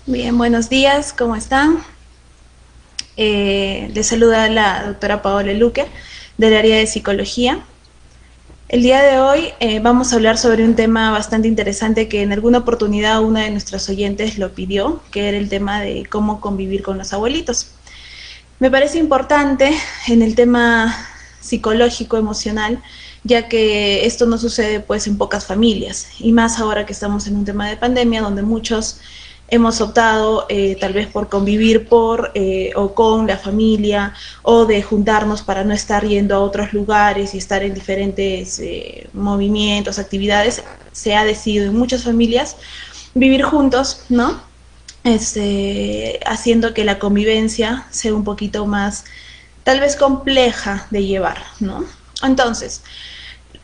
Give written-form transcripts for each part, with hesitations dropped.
Bien, buenos días, ¿cómo están? Les saluda la doctora Paola Luque del área de psicología. El día de hoy vamos a hablar sobre un tema bastante interesante que en alguna oportunidad una de nuestros oyentes lo pidió, que era el tema de cómo convivir con los abuelitos. Me parece importante en el tema psicológico, emocional, ya que esto no sucede pues en pocas familias, y más ahora que estamos en un tema de pandemia donde muchos hemos optado tal vez por convivir o con la familia, o de juntarnos para no estar yendo a otros lugares y estar en diferentes movimientos, actividades. Se ha decidido en muchas familias vivir juntos, ¿no? Haciendo que la convivencia sea un poquito más, tal vez compleja de llevar, ¿no? Entonces,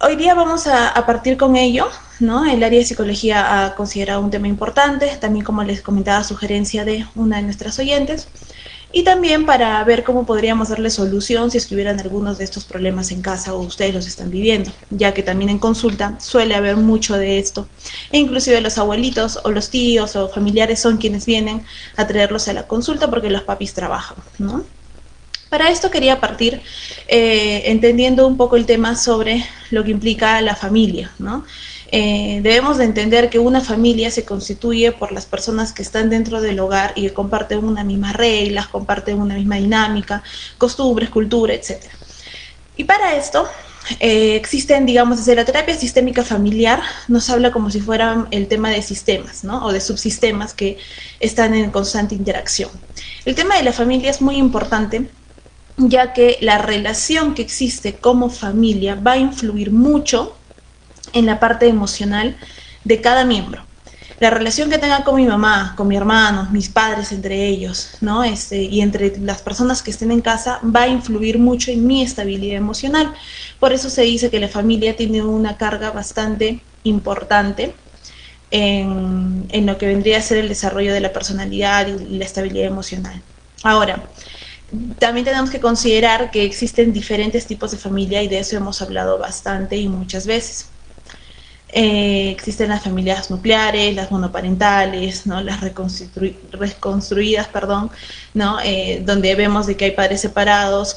hoy día vamos a partir con ello, ¿no? El área de psicología ha considerado un tema importante, también como les comentaba, sugerencia de una de nuestras oyentes, y también para ver cómo podríamos darle solución si estuvieran algunos de estos problemas en casa o ustedes los están viviendo, ya que también en consulta suele haber mucho de esto, e inclusive los abuelitos o los tíos o familiares son quienes vienen a traerlos a la consulta porque los papis trabajan, ¿no? Para esto quería partir entendiendo un poco el tema sobre lo que implica la familia, ¿no? Debemos de entender que una familia se constituye por las personas que están dentro del hogar y que comparten una misma reglas, comparten una misma dinámica, costumbres, cultura, etcétera. Y para esto existen, digamos, desde la terapia sistémica familiar, nos habla como si fueran el tema de sistemas, ¿no? O de subsistemas que están en constante interacción. El tema de la familia es muy importante, ya que la relación que existe como familia va a influir mucho en la parte emocional de cada miembro. La relación que tenga con mi mamá, con mi hermano, mis padres entre ellos, ¿no? Y entre las personas que estén en casa va a influir mucho en mi estabilidad emocional. Por eso se dice que la familia tiene una carga bastante importante en lo que vendría a ser el desarrollo de la personalidad y la estabilidad emocional. Ahora, también tenemos que considerar que existen diferentes tipos de familia y de eso hemos hablado bastante y muchas veces. Existen las familias nucleares, las monoparentales, ¿no? Las reconstruidas, perdón, ¿no? Donde vemos de que hay padres separados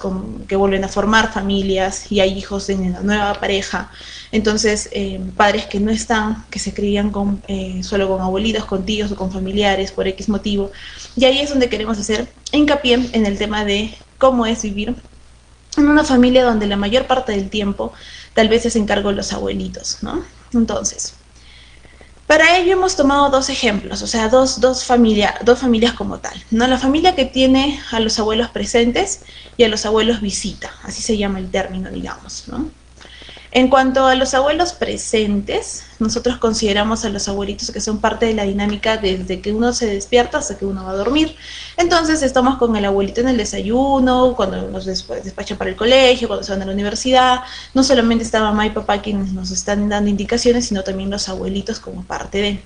que vuelven a formar familias y hay hijos en la nueva pareja. Entonces, padres que no están, que se crían solo con abuelitos, con tíos o con familiares por X motivo. Y ahí es donde queremos hacer hincapié en el tema de cómo es vivir en una familia donde la mayor parte del tiempo tal vez se hacen cargo los abuelitos, ¿no? Entonces, para ello hemos tomado dos ejemplos, o sea, dos familias como tal, ¿no? La familia que tiene a los abuelos presentes y a los abuelos visita, así se llama el término, digamos, ¿no? En cuanto a los abuelos presentes, nosotros consideramos a los abuelitos que son parte de la dinámica desde que uno se despierta hasta que uno va a dormir. Entonces estamos con el abuelito en el desayuno, cuando nos despachan para el colegio, cuando se van a la universidad. No solamente está mamá y papá quienes nos están dando indicaciones, sino también los abuelitos como parte de.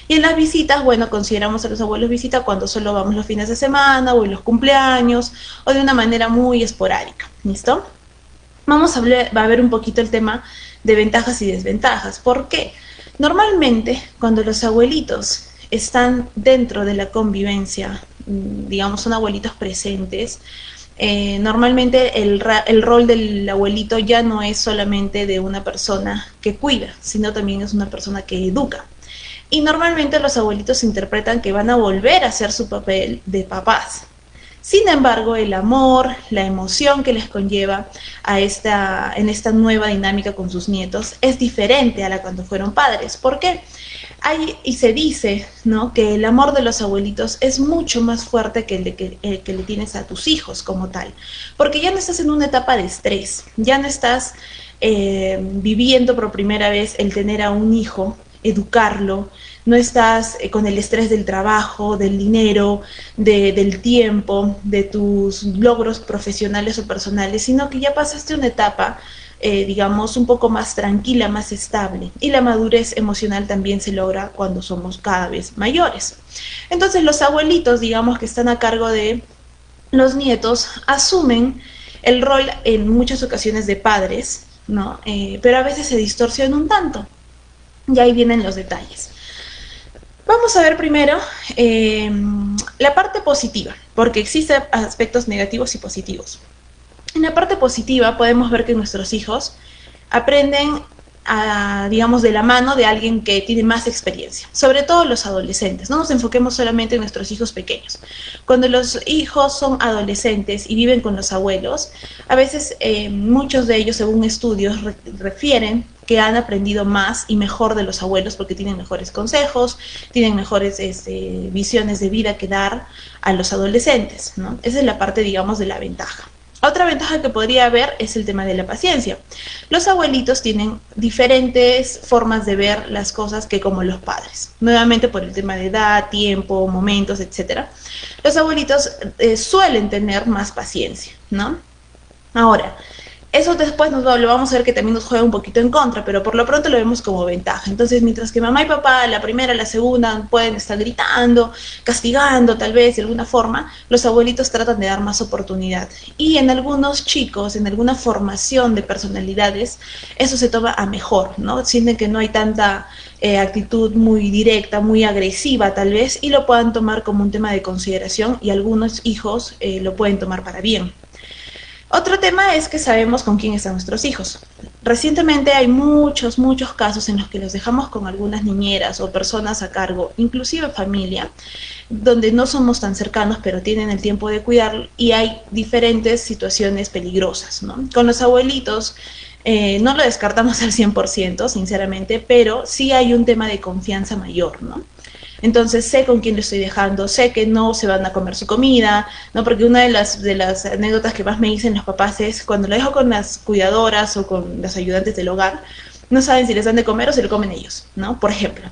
Y en las visitas, bueno, consideramos a los abuelos visita cuando solo vamos los fines de semana o en los cumpleaños o de una manera muy esporádica. ¿Listo? Va a ver un poquito el tema de ventajas y desventajas. ¿Por qué? Normalmente, cuando los abuelitos están dentro de la convivencia, digamos, son abuelitos presentes, normalmente el rol del abuelito ya no es solamente de una persona que cuida, sino también es una persona que educa. Y normalmente los abuelitos interpretan que van a volver a hacer su papel de papás. Sin embargo, el amor, la emoción que les conlleva en esta nueva dinámica con sus nietos es diferente a la cuando fueron padres. ¿Por qué? Y se dice, ¿no?, que el amor de los abuelitos es mucho más fuerte que el que le tienes a tus hijos como tal. Porque ya no estás en una etapa de estrés, ya no estás viviendo por primera vez el tener a un hijo, educarlo, no estás con el estrés del trabajo, del dinero, del tiempo, de tus logros profesionales o personales, sino que ya pasaste una etapa, digamos, un poco más tranquila, más estable. Y la madurez emocional también se logra cuando somos cada vez mayores. Entonces los abuelitos, digamos, que están a cargo de los nietos, asumen el rol en muchas ocasiones de padres, ¿no? Pero a veces se distorsiona un tanto. Y ahí vienen los detalles. Vamos a ver primero la parte positiva, porque existen aspectos negativos y positivos. En la parte positiva podemos ver que nuestros hijos aprenden digamos, de la mano de alguien que tiene más experiencia, sobre todo los adolescentes. No nos enfoquemos solamente en nuestros hijos pequeños. Cuando los hijos son adolescentes y viven con los abuelos, a veces muchos de ellos, según estudios, refieren que han aprendido más y mejor de los abuelos porque tienen mejores consejos, tienen mejores visiones de vida que dar a los adolescentes, ¿no? Esa es la parte, digamos, de la ventaja. Otra ventaja que podría haber es el tema de la paciencia. Los abuelitos tienen diferentes formas de ver las cosas que como los padres. Nuevamente por el tema de edad, tiempo, momentos, etc. Los abuelitos suelen tener más paciencia, ¿no? Ahora, eso después lo vamos a ver que también nos juega un poquito en contra, pero por lo pronto lo vemos como ventaja. Entonces, mientras que mamá y papá, la primera, la segunda, pueden estar gritando, castigando tal vez de alguna forma, los abuelitos tratan de dar más oportunidad. Y en algunos chicos, en alguna formación de personalidades, eso se toma a mejor, ¿no? Sienten que no hay tanta actitud muy directa, muy agresiva tal vez, y lo puedan tomar como un tema de consideración y algunos hijos lo pueden tomar para bien. Otro tema es que sabemos con quién están nuestros hijos. Recientemente hay muchos casos en los que los dejamos con algunas niñeras o personas a cargo, inclusive familia, donde no somos tan cercanos pero tienen el tiempo de cuidar y hay diferentes situaciones peligrosas, ¿no? Con los abuelitos no lo descartamos al 100%, sinceramente, pero sí hay un tema de confianza mayor, ¿no? Entonces sé con quién lo estoy dejando, sé que no se van a comer su comida, ¿no? Porque una de las anécdotas que más me dicen los papás es cuando lo dejo con las cuidadoras o con las ayudantes del hogar, no saben si les dan de comer o se lo comen ellos, ¿no? Por ejemplo.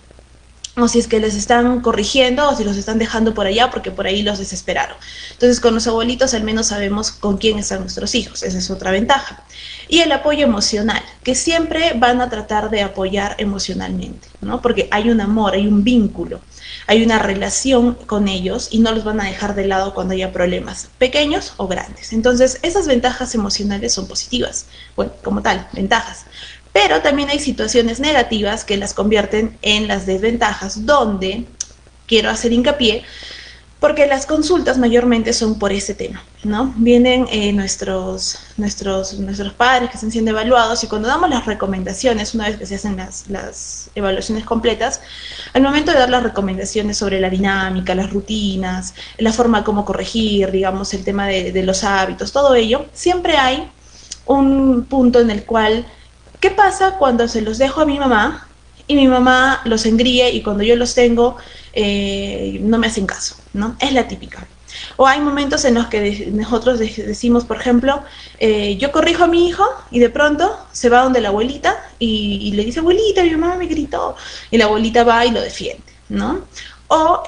O si es que les están corrigiendo o si los están dejando por allá porque por ahí los desesperaron. Entonces con los abuelitos al menos sabemos con quién están nuestros hijos, esa es otra ventaja. Y el apoyo emocional, que siempre van a tratar de apoyar emocionalmente, ¿no? Porque hay un amor, hay un vínculo, hay una relación con ellos y no los van a dejar de lado cuando haya problemas, pequeños o grandes. Entonces esas ventajas emocionales son positivas, bueno, como tal, ventajas. Pero también hay situaciones negativas que las convierten en las desventajas, donde quiero hacer hincapié, porque las consultas mayormente son por ese tema, ¿no? Vienen nuestros padres que están siendo evaluados y cuando damos las recomendaciones, una vez que se hacen las evaluaciones completas, al momento de dar las recomendaciones sobre la dinámica, las rutinas, la forma como corregir, digamos, el tema de los hábitos, todo ello, siempre hay un punto en el cual ¿qué pasa cuando se los dejo a mi mamá y mi mamá los engríe y cuando yo los tengo no me hacen caso, ¿no? Es la típica. O hay momentos en los que nosotros decimos, por ejemplo, yo corrijo a mi hijo y de pronto se va donde la abuelita y le dice, abuelita, mi mamá me gritó. Y la abuelita va y lo defiende, ¿no? O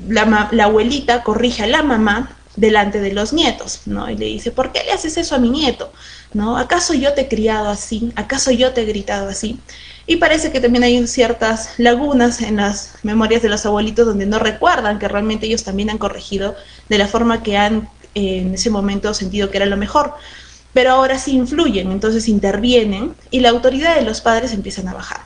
la abuelita corrige a la mamá delante de los nietos, ¿no? Y le dice, ¿por qué le haces eso a mi nieto? ¿No? ¿Acaso yo te he criado así? ¿Acaso yo te he gritado así? Y parece que también hay ciertas lagunas en las memorias de los abuelitos donde no recuerdan que realmente ellos también han corregido de la forma que han en ese momento sentido que era lo mejor. Pero ahora sí influyen, entonces intervienen y la autoridad de los padres empiezan a bajar.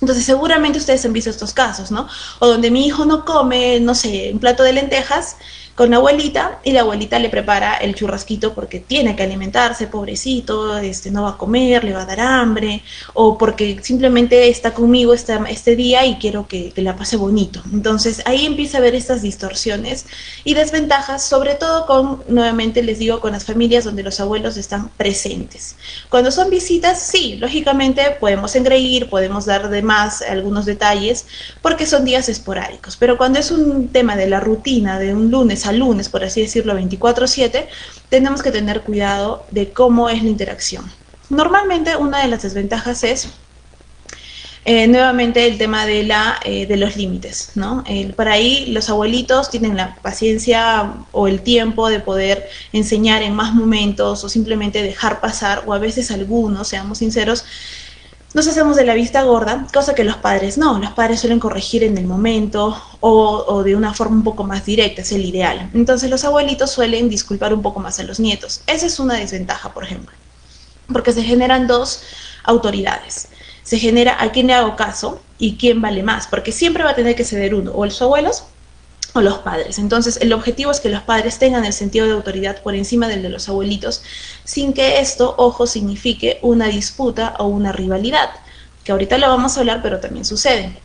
Entonces seguramente ustedes han visto estos casos, ¿no? O donde mi hijo no come, no sé, un plato de lentejas con la abuelita y la abuelita le prepara el churrasquito porque tiene que alimentarse, pobrecito, no va a comer, le va a dar hambre, o porque simplemente está conmigo este día y quiero que la pase bonito. Entonces ahí empieza a haber estas distorsiones y desventajas, sobre todo con, nuevamente les digo, con las familias donde los abuelos están presentes. Cuando son visitas, sí, lógicamente podemos engreír, podemos dar de más algunos detalles porque son días esporádicos, pero cuando es un tema de la rutina de un lunes a lunes, por así decirlo, 24/7, tenemos que tener cuidado de cómo es la interacción. Normalmente una de las desventajas es nuevamente el tema de los límites, ¿no? Por ahí los abuelitos tienen la paciencia o el tiempo de poder enseñar en más momentos o simplemente dejar pasar, o a veces algunos, seamos sinceros, nos hacemos de la vista gorda, cosa que los padres no. Los padres suelen corregir en el momento o de una forma un poco más directa, es el ideal. Entonces los abuelitos suelen disculpar un poco más a los nietos. Esa es una desventaja, por ejemplo, porque se generan dos autoridades. se genera a quién le hago caso y quién vale más, porque siempre va a tener que ceder uno, o los abuelos o los padres. Entonces, el objetivo es que los padres tengan el sentido de autoridad por encima del de los abuelitos, sin que esto, ojo, signifique una disputa o una rivalidad, que ahorita lo vamos a hablar, pero también sucede.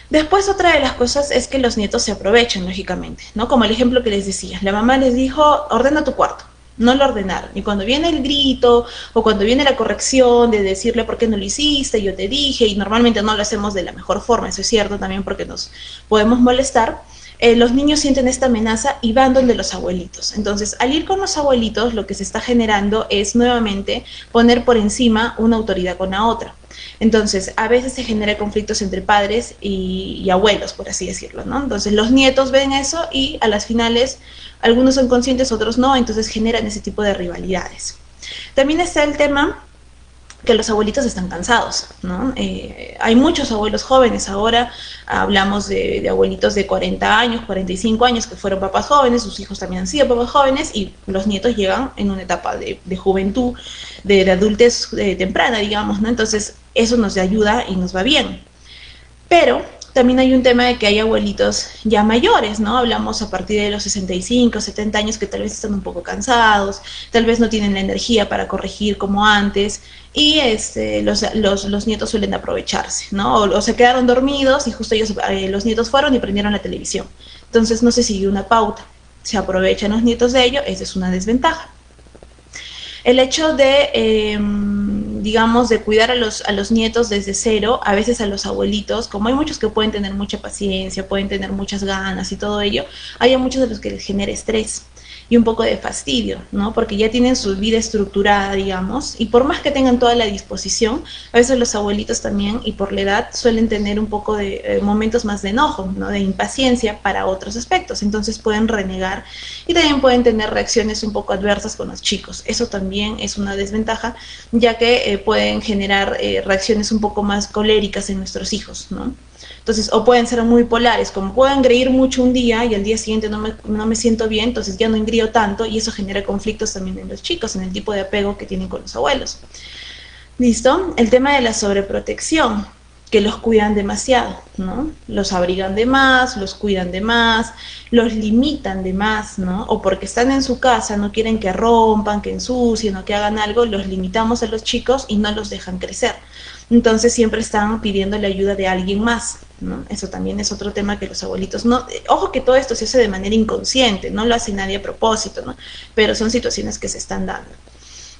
Después, otra de las cosas es que los nietos se aprovechan, lógicamente, ¿no? Como el ejemplo que les decía, la mamá les dijo, ordena tu cuarto. No lo ordenaron. Y cuando viene el grito o cuando viene la corrección de decirle por qué no lo hiciste, yo te dije, y normalmente no lo hacemos de la mejor forma, eso es cierto también porque nos podemos molestar, los niños sienten esta amenaza y van donde los abuelitos. Entonces, al ir con los abuelitos, lo que se está generando es nuevamente poner por encima una autoridad con la otra. Entonces, a veces se genera conflictos entre padres y abuelos, por así decirlo, ¿no? Entonces, los nietos ven eso y a las finales, algunos son conscientes, otros no, entonces generan ese tipo de rivalidades. También está el tema que los abuelitos están cansados, ¿no? Hay muchos abuelos jóvenes, ahora hablamos de abuelitos de 40 años, 45 años que fueron papás jóvenes, sus hijos también han sido papás jóvenes y los nietos llegan en una etapa de juventud, de adultez temprana, digamos, ¿no? Entonces eso nos ayuda y nos va bien. Pero también hay un tema de que hay abuelitos ya mayores, ¿no? Hablamos a partir de los 65, 70 años que tal vez están un poco cansados, tal vez no tienen la energía para corregir como antes y los nietos suelen aprovecharse, ¿no? O se quedaron dormidos y justo ellos, los nietos fueron y prendieron la televisión. Entonces no se siguió una pauta, se aprovechan los nietos de ello, esa es una desventaja. El hecho de, digamos, de cuidar a los nietos desde cero, a veces a los abuelitos, como hay muchos que pueden tener mucha paciencia, pueden tener muchas ganas y todo ello, hay a muchos de los que les genera estrés y un poco de fastidio, ¿no? Porque ya tienen su vida estructurada, digamos, y por más que tengan toda la disposición, a veces los abuelitos también, y por la edad, suelen tener un poco de momentos más de enojo, ¿no? De impaciencia para otros aspectos, entonces pueden renegar y también pueden tener reacciones un poco adversas con los chicos. Eso también es una desventaja, ya que pueden generar reacciones un poco más coléricas en nuestros hijos, ¿no? Entonces, o pueden ser muy polares, como puedo engreír mucho un día y al día siguiente no me siento bien, entonces ya no engrío tanto y eso genera conflictos también en los chicos, en el tipo de apego que tienen con los abuelos. ¿Listo? El tema de la sobreprotección, que los cuidan demasiado, ¿no? Los abrigan de más, los cuidan de más, los limitan de más, ¿no? O porque están en su casa, no quieren que rompan, que ensucien o que hagan algo, los limitamos a los chicos y no los dejan crecer. Entonces siempre están pidiendo la ayuda de alguien más, ¿no? Eso también es otro tema que los abuelitos no... Ojo que todo esto se hace de manera inconsciente, no lo hace nadie a propósito, ¿no? Pero son situaciones que se están dando.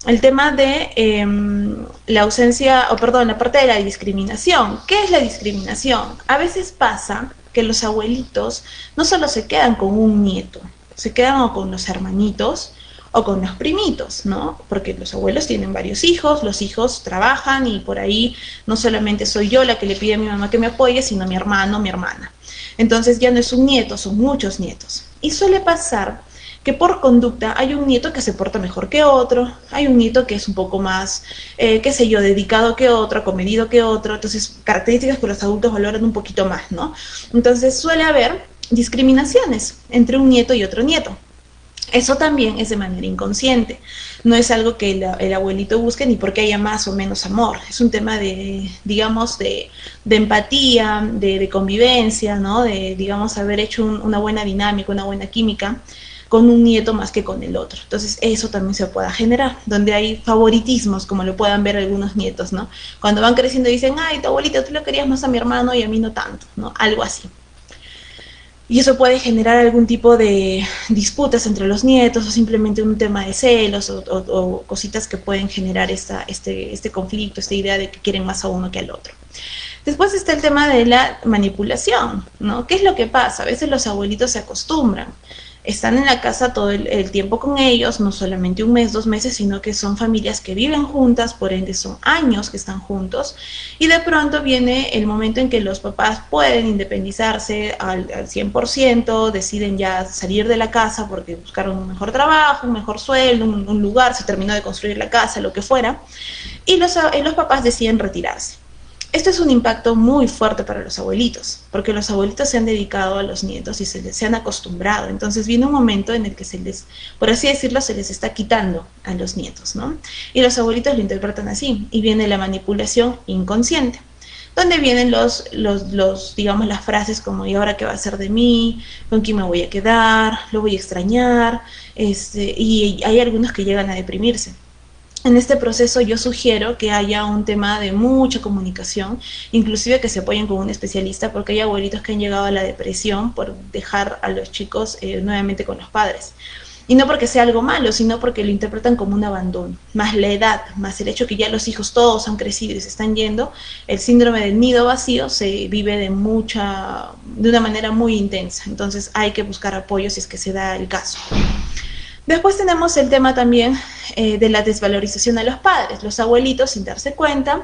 El tema de la ausencia, o perdón, la parte de la discriminación. ¿Qué es la discriminación? A veces pasa que los abuelitos no solo se quedan con un nieto, se quedan o con los hermanitos o con los primitos, ¿no? Porque los abuelos tienen varios hijos, los hijos trabajan y por ahí no solamente soy yo la que le pide a mi mamá que me apoye, sino mi hermano, mi hermana. Entonces ya no es un nieto, son muchos nietos. Y suele pasar que por conducta hay un nieto que se porta mejor que otro, hay un nieto que es un poco más, qué sé yo, dedicado que otro, comedido que otro, entonces características que los adultos valoran un poquito más, ¿no? Entonces suele haber discriminaciones entre un nieto y otro nieto. Eso también es de manera inconsciente, no es algo que el abuelito busque ni porque haya más o menos amor, es un tema de, digamos, de empatía, de convivencia, ¿no? De, digamos, haber hecho una buena dinámica, una buena química con un nieto más que con el otro. Entonces eso también se pueda generar, donde hay favoritismos, como lo puedan ver algunos nietos, ¿no? Cuando van creciendo dicen, ay, tu abuelita, tú le querías más a mi hermano y a mí no tanto, ¿no? Algo así. Y eso puede generar algún tipo de disputas entre los nietos o simplemente un tema de celos o cositas que pueden generar este conflicto, esta idea de que quieren más a uno que al otro. Después está el tema de la manipulación, ¿no? ¿Qué es lo que pasa? A veces los abuelitos se acostumbran, están en la casa todo el tiempo con ellos, no solamente un mes, 2 meses, sino que son familias que viven juntas, por ende son años que están juntos, y de pronto viene el momento en que los papás pueden independizarse al 100%, deciden ya salir de la casa porque buscaron un mejor trabajo, un mejor sueldo, un lugar, se terminó de construir la casa, lo que fuera, y los papás deciden retirarse. Esto es un impacto muy fuerte para los abuelitos, porque los abuelitos se han dedicado a los nietos y se han acostumbrado. Entonces viene un momento en el que se les, por así decirlo, se les está quitando a los nietos, ¿no? Y los abuelitos lo interpretan así, y viene la manipulación inconsciente, donde vienen digamos, las frases como, ¿y ahora qué va a ser de mí? ¿Con quién me voy a quedar? ¿Lo voy a extrañar? Y hay algunos que llegan a deprimirse. En este proceso yo sugiero que haya un tema de mucha comunicación, inclusive que se apoyen con un especialista, porque hay abuelitos que han llegado a la depresión por dejar a los chicos nuevamente con los padres. Y no porque sea algo malo, sino porque lo interpretan como un abandono. Más la edad, más el hecho que ya los hijos todos han crecido y se están yendo, el síndrome del nido vacío se vive de una manera muy intensa. Entonces hay que buscar apoyo si es que se da el caso. Después tenemos el tema también de la desvalorización a los padres. Los abuelitos, sin darse cuenta,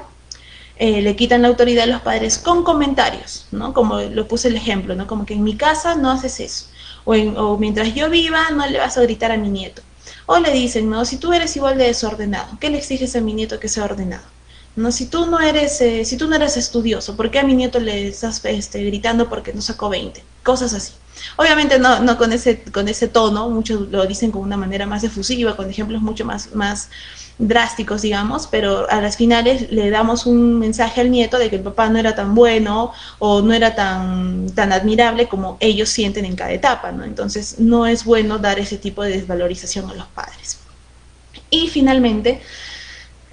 le quitan la autoridad a los padres con comentarios, ¿no? Como lo puse el ejemplo, ¿no? Como que en mi casa no haces eso, o mientras yo viva no le vas a gritar a mi nieto. O le dicen, ¿no? Si tú eres igual de desordenado, ¿qué le exiges a mi nieto que sea ordenado? ¿No? Si tú no eres estudioso, ¿por qué a mi nieto le estás gritando porque no sacó 20? Cosas así. Obviamente no con ese tono, muchos lo dicen con una manera más efusiva, con ejemplos mucho más drásticos, digamos, pero a las finales le damos un mensaje al nieto de que el papá no era tan bueno o no era tan admirable como ellos sienten en cada etapa, ¿no? Entonces no es bueno dar ese tipo de desvalorización a los padres. Y finalmente,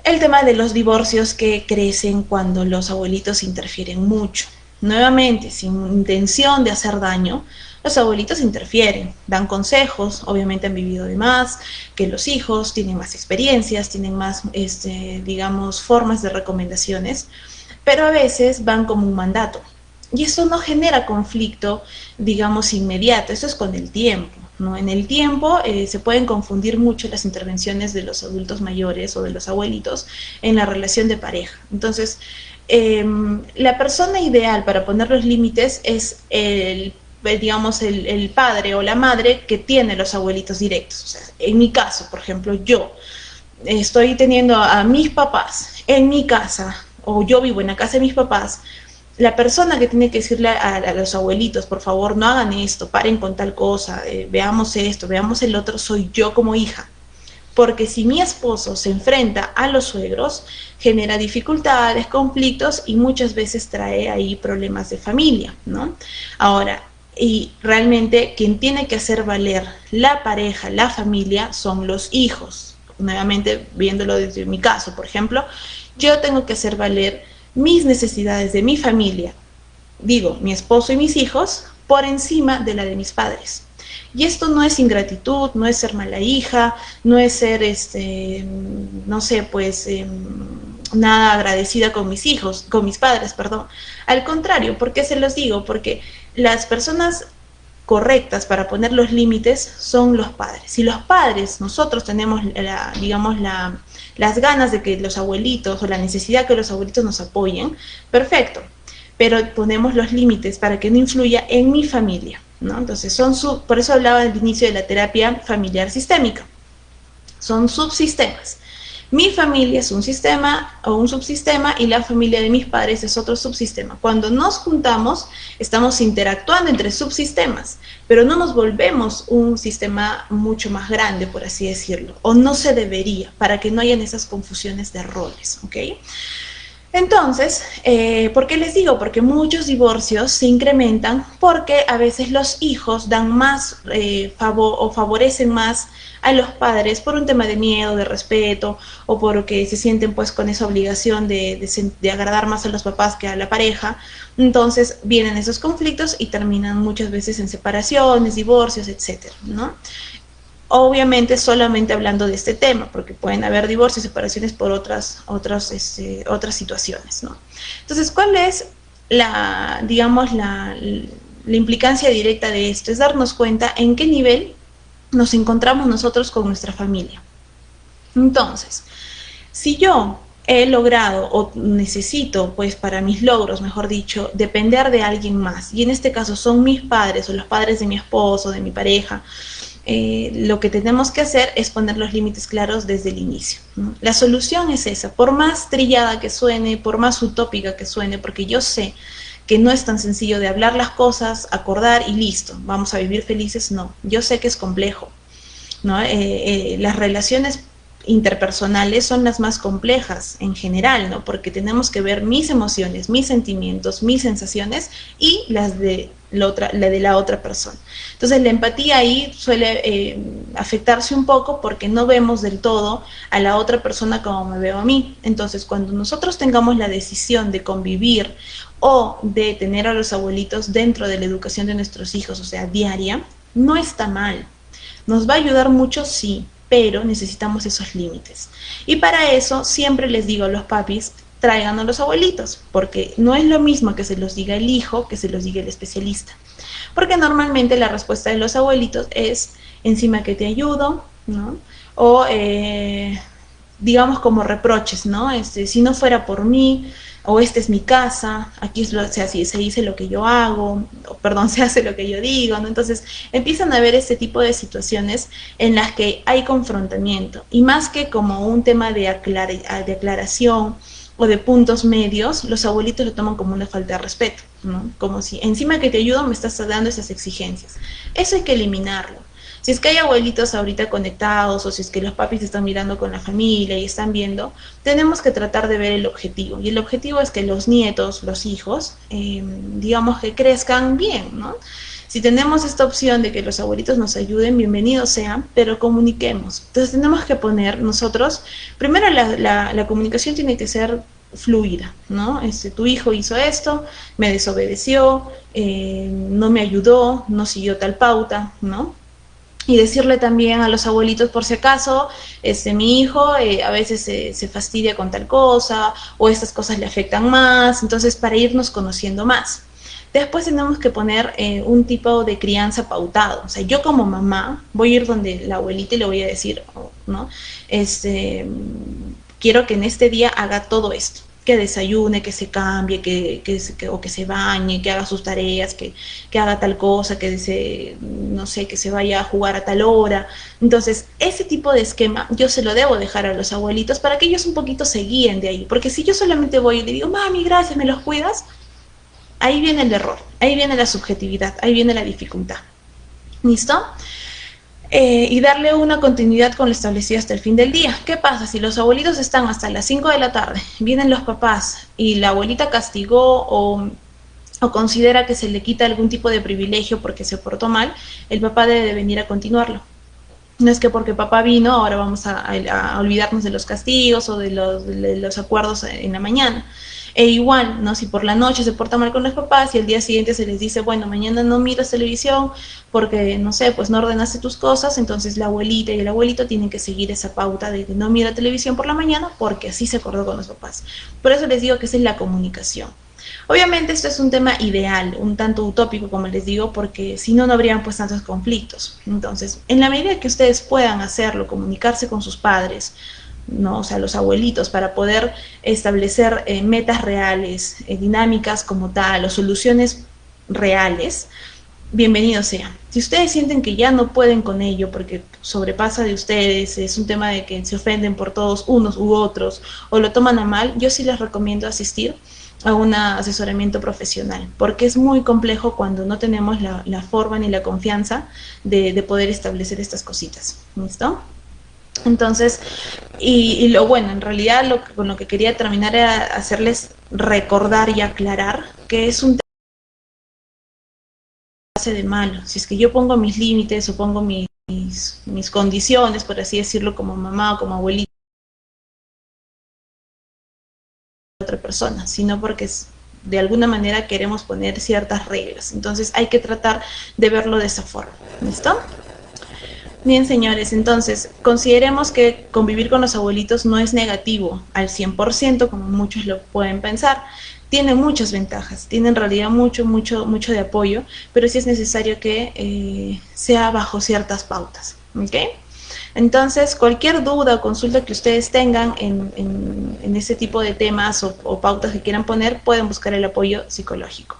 el tema de los divorcios que crecen cuando los abuelitos interfieren mucho. Nuevamente, sin intención de hacer daño, los abuelitos interfieren, dan consejos, obviamente han vivido de más que los hijos, tienen más experiencias, tienen más, digamos, formas de recomendaciones, pero a veces van como un mandato. Y eso no genera conflicto, digamos, inmediato, eso es con el tiempo, ¿no? En el tiempo se pueden confundir mucho las intervenciones de los adultos mayores o de los abuelitos en la relación de pareja. Entonces, la persona ideal para poner los límites es el padre o la madre que tiene los abuelitos directos. O sea, en mi caso, por ejemplo, yo estoy teniendo a mis papás en mi casa, o yo vivo en la casa de mis papás. La persona que tiene que decirle a los abuelitos, por favor, no hagan esto, paren con tal cosa, veamos esto, veamos el otro, soy yo como hija. Porque si mi esposo se enfrenta a los suegros, genera dificultades, conflictos y muchas veces trae ahí problemas de familia, ¿no? Ahora, y realmente quien tiene que hacer valer la pareja, la familia, son los hijos. Nuevamente, viéndolo desde mi caso, por ejemplo, yo tengo que hacer valer mis necesidades de mi familia, digo, mi esposo y mis hijos, por encima de la de mis padres. Y esto no es ingratitud, no es ser mala hija, no es ser, no sé, pues, nada agradecida con mis hijos, con mis padres, perdón. Al contrario, ¿por qué se los digo? Porque las personas correctas para poner los límites son los padres. Si los padres, nosotros tenemos, las ganas de que los abuelitos o la necesidad que los abuelitos nos apoyen, perfecto, pero ponemos los límites para que no influya en mi familia, ¿no? Entonces, por eso hablaba al inicio de la terapia familiar sistémica. Son subsistemas. Mi familia es un sistema o un subsistema y la familia de mis padres es otro subsistema. Cuando nos juntamos, estamos interactuando entre subsistemas, pero no nos volvemos un sistema mucho más grande, por así decirlo, o no se debería, para que no hayan esas confusiones de roles, ¿ok? Entonces, ¿por qué les digo? Porque muchos divorcios se incrementan porque a veces los hijos dan más o favorecen más a los padres por un tema de miedo, de respeto, o porque se sienten pues con esa obligación de agradar más a los papás que a la pareja. Entonces vienen esos conflictos y terminan muchas veces en separaciones, divorcios, etcétera, ¿no? Obviamente solamente hablando de este tema, porque pueden haber divorcios, separaciones por otras situaciones, ¿no? Entonces, ¿cuál es la implicancia directa de esto? Es darnos cuenta en qué nivel nos encontramos nosotros con nuestra familia. Entonces, si yo he logrado o necesito, pues para mis logros, mejor dicho, depender de alguien más, y en este caso son mis padres o los padres de mi esposo, de mi pareja, lo que tenemos que hacer es poner los límites claros desde el inicio, ¿no? La solución es esa, por más trillada que suene, por más utópica que suene, porque yo sé que no es tan sencillo de hablar las cosas, acordar y listo, vamos a vivir felices, no, yo sé que es complejo, ¿no? Las relaciones interpersonales son las más complejas en general, ¿no? Porque tenemos que ver mis emociones, mis sentimientos, mis sensaciones y las de la otra persona. Entonces la empatía ahí suele afectarse un poco porque no vemos del todo a la otra persona como me veo a mí. Entonces cuando nosotros tengamos la decisión de convivir o de tener a los abuelitos dentro de la educación de nuestros hijos, o sea, diaria, no está mal. Nos va a ayudar mucho, sí, pero necesitamos esos límites. Y para eso siempre les digo a los papis, traigan a los abuelitos, porque no es lo mismo que se los diga el hijo que se los diga el especialista. Porque normalmente la respuesta de los abuelitos es, encima que te ayudo, ¿no? O digamos como reproches, ¿no? Si no fuera por mí, o esta es mi casa, aquí se dice lo que yo hago, o perdón, se hace lo que yo digo, ¿no? Entonces empiezan a haber este tipo de situaciones en las que hay confrontamiento, y más que como un tema de aclaración o de puntos medios, los abuelitos lo toman como una falta de respeto, ¿no? Como si encima que te ayudo me estás dando esas exigencias. Eso hay que eliminarlo. Si es que hay abuelitos ahorita conectados o si es que los papis están mirando con la familia y están viendo, tenemos que tratar de ver el objetivo. Y el objetivo es que los nietos, los hijos, digamos que crezcan bien, ¿no? Si tenemos esta opción de que los abuelitos nos ayuden, bienvenidos sean, pero comuniquemos. Entonces tenemos que poner nosotros, primero la comunicación tiene que ser fluida, ¿no? Tu hijo hizo esto, me desobedeció, no me ayudó, no siguió tal pauta, ¿no? Y decirle también a los abuelitos, por si acaso, mi hijo a veces se fastidia con tal cosa, o estas cosas le afectan más, entonces para irnos conociendo más. Después tenemos que poner un tipo de crianza pautado. O sea, yo como mamá voy a ir donde la abuelita y le voy a decir, ¿no? Quiero que en este día haga todo esto. Que desayune, que se cambie, o que se bañe, que haga sus tareas, que haga tal cosa, no sé, que se vaya a jugar a tal hora. Entonces, ese tipo de esquema yo se lo debo dejar a los abuelitos para que ellos un poquito se guíen de ahí. Porque si yo solamente voy y le digo, mami, gracias, ¿me los cuidas? Ahí viene el error, ahí viene la subjetividad, ahí viene la dificultad. ¿Listo? Y darle una continuidad con lo establecido hasta el fin del día. ¿Qué pasa? Si los abuelitos están hasta las 5 de la tarde, vienen los papás y la abuelita castigó o considera que se le quita algún tipo de privilegio porque se portó mal, el papá debe venir a continuarlo. No es que porque papá vino, ahora vamos a olvidarnos de los castigos o de los acuerdos en la mañana. E igual, ¿no? Si por la noche se porta mal con los papás y el día siguiente se les dice, bueno, mañana no miras televisión porque, no sé, pues no ordenaste tus cosas, entonces la abuelita y el abuelito tienen que seguir esa pauta de que no mira televisión por la mañana porque así se acordó con los papás. Por eso les digo que esa es la comunicación. Obviamente esto es un tema ideal, un tanto utópico, como les digo, porque si no, no habrían pues tantos conflictos. Entonces, en la medida que ustedes puedan hacerlo, comunicarse con sus padres, ¿no? O sea, los abuelitos, para poder establecer metas reales, dinámicas como tal, o soluciones reales, bienvenido sea. Si ustedes sienten que ya no pueden con ello porque sobrepasa de ustedes, es un tema de que se ofenden por todos unos u otros, o lo toman a mal, yo sí les recomiendo asistir a un asesoramiento profesional, porque es muy complejo cuando no tenemos la forma ni la confianza de poder establecer estas cositas. ¿Listo? Entonces, y lo bueno, en realidad con lo que quería terminar era hacerles recordar y aclarar que es un tema de malo. Si es que yo pongo mis límites o pongo mis condiciones, por así decirlo, como mamá o como abuelita, otra persona, sino porque de alguna manera queremos poner ciertas reglas. Entonces hay que tratar de verlo de esa forma. ¿Listo? Bien, señores, entonces consideremos que convivir con los abuelitos no es negativo al 100%, como muchos lo pueden pensar. Tiene muchas ventajas, tiene en realidad mucho de apoyo, pero sí es necesario que sea bajo ciertas pautas. ¿Ok? Entonces, cualquier duda o consulta que ustedes tengan en ese tipo de temas o pautas que quieran poner, pueden buscar el apoyo psicológico.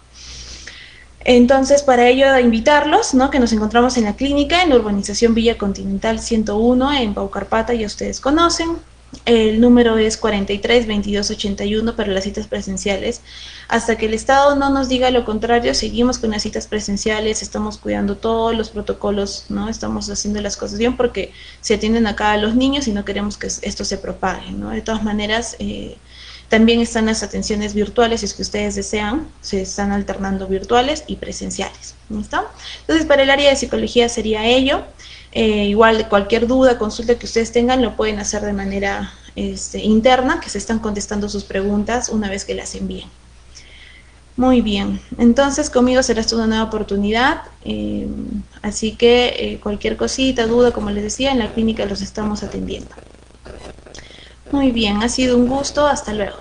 Entonces, para ello, invitarlos, ¿no? Que nos encontramos en la clínica, en la urbanización Villa Continental 101, en Paucarpata, ya ustedes conocen. El número es 43 22 81 para las citas presenciales. Hasta que el Estado no nos diga lo contrario, seguimos con las citas presenciales, estamos cuidando todos los protocolos, ¿no? Estamos haciendo las cosas bien porque se atienden acá a los niños y no queremos que esto se propague, ¿no? De todas maneras, también están las atenciones virtuales, si es que ustedes desean, se están alternando virtuales y presenciales, ¿listo? Entonces, para el área de psicología sería ello. Igual cualquier duda, consulta que ustedes tengan, lo pueden hacer de manera interna, que se están contestando sus preguntas una vez que las envíen. Muy bien, entonces conmigo será esta una nueva oportunidad, así que cualquier cosita, duda, como les decía, en la clínica los estamos atendiendo. Muy bien, ha sido un gusto, hasta luego.